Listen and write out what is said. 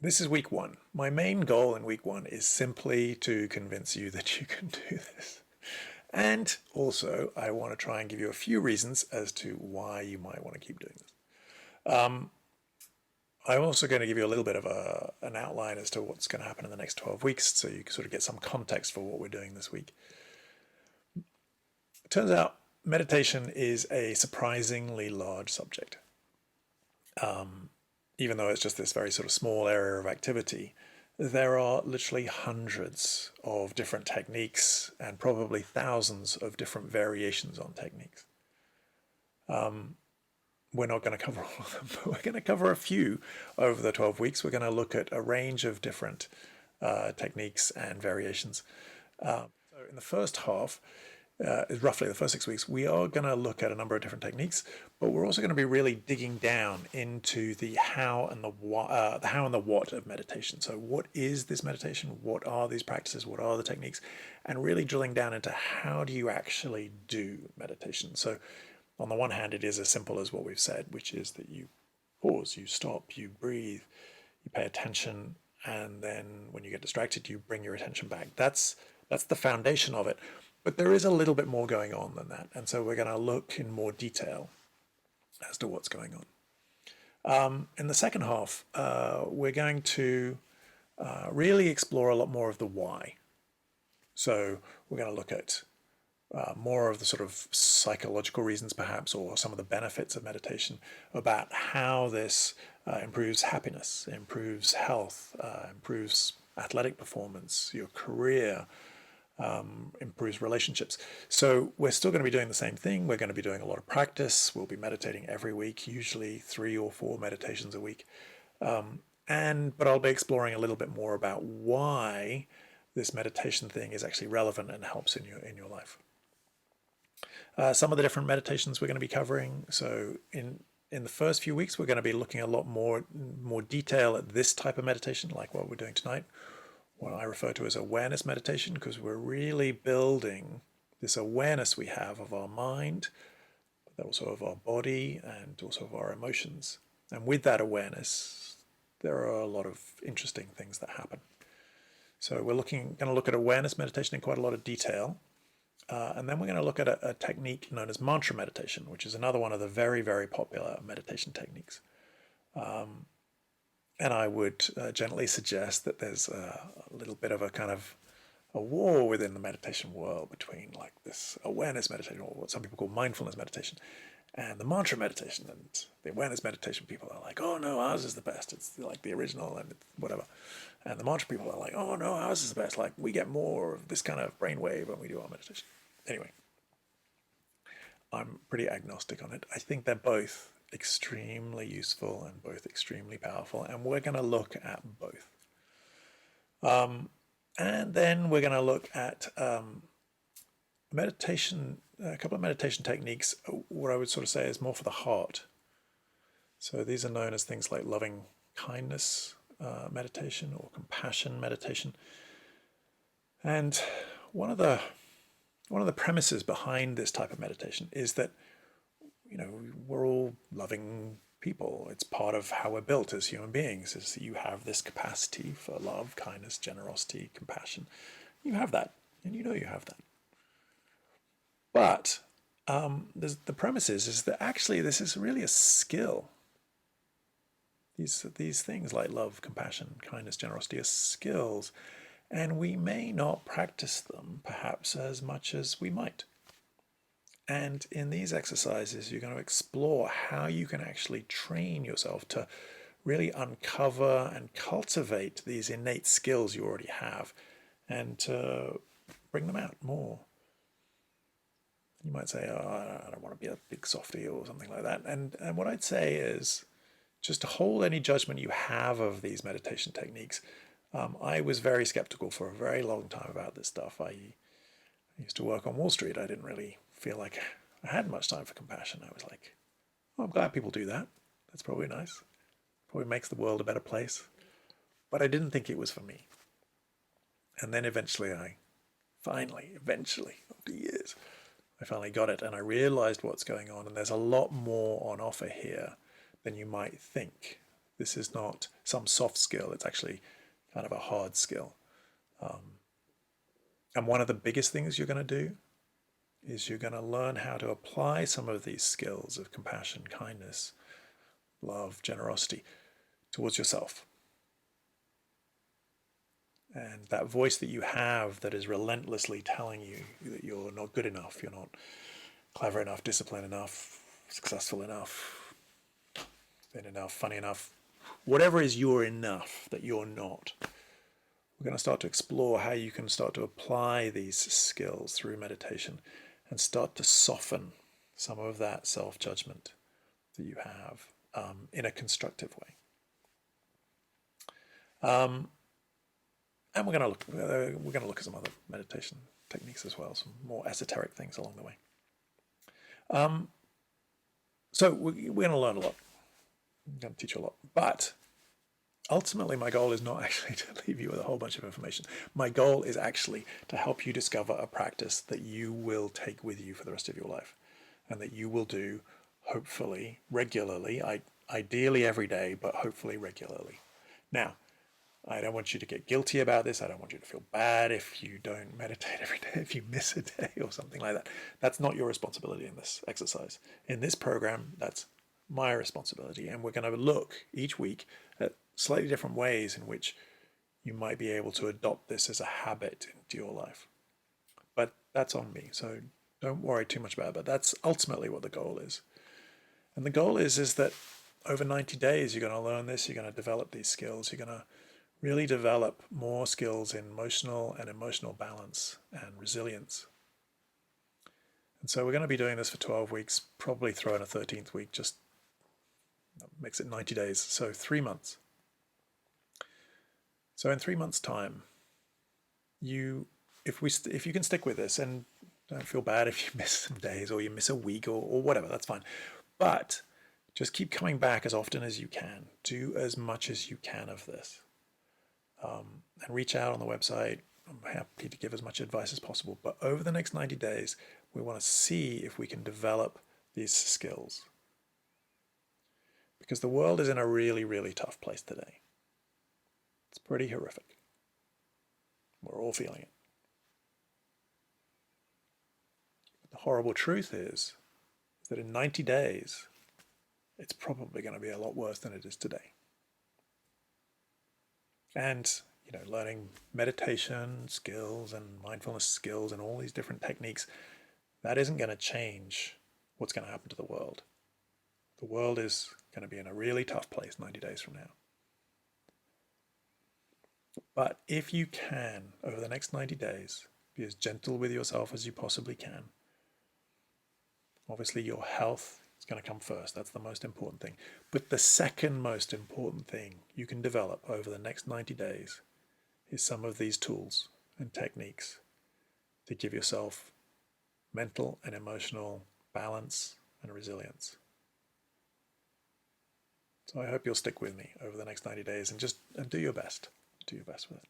This is week one. My main goal in week one is simply to convince you that you can do this. And also, I want to try and give you a few reasons as to why you might want to keep doing this. I'm also going to give you a little bit of an outline as to what's going to happen in the next 12 weeks so you can sort of get some context for what we're doing this week. It turns out meditation is a surprisingly large subject. Even though it's just this very sort of small area of activity, there are literally hundreds of different techniques and probably thousands of different variations on techniques. We're not going to cover all of them, but we're going to cover a few over the 12 weeks. We're going to look at a range of different techniques and variations. So in the first half, roughly the first 6 weeks, we are going to look at a number of different techniques, but we're also going to be really digging down into the how and the what of meditation. So what is this meditation? What are these practices? What are the techniques? And really drilling down into how do you actually do meditation. So on the one hand, it is as simple as what we've said, which is that you pause, you stop, you breathe, you pay attention, and then when you get distracted, you bring your attention back. That's the foundation of it. But there is a little bit more going on than that. And so we're going to look in more detail as to what's going on. In the second half, we're going to really explore a lot more of the why. So we're going to look at more of the sort of psychological reasons perhaps, or some of the benefits of meditation, about how this improves happiness, improves health, improves athletic performance, your career, improves relationships. So we're still going to be doing the same thing. We're going to be doing a lot of practice. We'll be meditating every week, usually 3 or 4 meditations a week. But I'll be exploring a little bit more about why this meditation thing is actually relevant and helps in your life. Some of the different meditations we're going to be covering. So in the first few weeks, we're going to be looking a lot more detail at this type of meditation, like what we're doing tonight, what I refer to as awareness meditation, because we're really building this awareness we have of our mind, but also of our body and also of our emotions. And with that awareness, there are a lot of interesting things that happen. So we're going to look at awareness meditation in quite a lot of detail. And then we're going to look at a technique known as mantra meditation, which is another one of the very, very popular meditation techniques. And I would gently suggest that there's a little bit of a kind of a war within the meditation world between like this awareness meditation, or what some people call mindfulness meditation, and the mantra meditation. And the awareness meditation people are like, oh no, ours is the best. It's like the original and whatever. And the mantra people are like, oh no, ours is the best. Like we get more of this kind of brainwave when we do our meditation. Anyway, I'm pretty agnostic on it. I think they're both extremely useful and both extremely powerful, and we're going to look at both. And then we're going to look at meditation, a couple of meditation techniques, what I would sort of say is more for the heart. So these are known as things like Lovingkindness meditation or compassion meditation. And one of the premises behind this type of meditation is that, we're all loving people. It's part of how we're built as human beings, is that you have this capacity for love, kindness, generosity, compassion. You have that, and you have that. But the premise is that actually this is really a skill. These things like love, compassion, kindness, generosity are skills, and we may not practice them perhaps as much as we might. And in these exercises, you're going to explore how you can actually train yourself to really uncover and cultivate these innate skills you already have and to bring them out more. You might say, oh, I don't want to be a big softie or something like that. And what I'd say is just to hold any judgment you have of these meditation techniques. I was very skeptical for a very long time about this stuff. I used to work on Wall Street. I didn't really feel like I had much time for compassion. I was like, oh, I'm glad people do that. That's probably nice. Probably makes the world a better place. But I didn't think it was for me. And then eventually, after years, I finally got it and I realized what's going on. And there's a lot more on offer here than you might think This is not some soft skill. It's actually kind of a hard skill. And one of the biggest things you're going to do is you're going to learn how to apply some of these skills of compassion, kindness, love, generosity towards yourself. And that voice that you have that is relentlessly telling you that you're not good enough, you're not clever enough, disciplined enough, successful enough, thin enough, funny enough, whatever is your enough that you're not. We're going to start to explore how you can start to apply these skills through meditation and start to soften some of that self-judgment that you have in a constructive way. And we're going to look at some other meditation techniques as well, some more esoteric things along the way. So we're going to learn a lot. I'm going to teach you a lot. But ultimately, my goal is not actually to leave you with a whole bunch of information. My goal is actually to help you discover a practice that you will take with you for the rest of your life and that you will do, hopefully, regularly, ideally every day, but hopefully regularly. Now, I don't want you to get guilty about this. I don't want you to feel bad if you don't meditate every day, if you miss a day or something like that. That's not your responsibility in this exercise. In this program, that's my responsibility. And we're going to look each week at slightly different ways in which you might be able to adopt this as a habit into your life. But that's on me. So don't worry too much about it. But that's ultimately what the goal is. And the goal is that over 90 days, you're going to learn this. You're going to develop these skills. You're going to really develop more skills in emotional balance and resilience. And so we're going to be doing this for 12 weeks, probably throw in a 13th week, just makes it 90 days. So 3 months. So in 3 months' time, if you can stick with this, and don't feel bad if you miss some days or you miss a week or whatever, that's fine. But just keep coming back as often as you can. Do as much as you can of this. And reach out on the website. I'm happy to give as much advice as possible. But over the next 90 days, we want to see if we can develop these skills. Because the world is in a really, really tough place today. It's pretty horrific. We're all feeling it. But the horrible truth is that in 90 days, it's probably going to be a lot worse than it is today. And learning meditation skills and mindfulness skills and all these different techniques, that isn't going to change what's going to happen to the world. The world is going to be in a really tough place 90 days from now. But if you can, over the next 90 days, be as gentle with yourself as you possibly can. Obviously, your health is going to come first. That's the most important thing. But the second most important thing you can develop over the next 90 days is some of these tools and techniques to give yourself mental and emotional balance and resilience. So I hope you'll stick with me over the next 90 days and do your best. Do your best with it.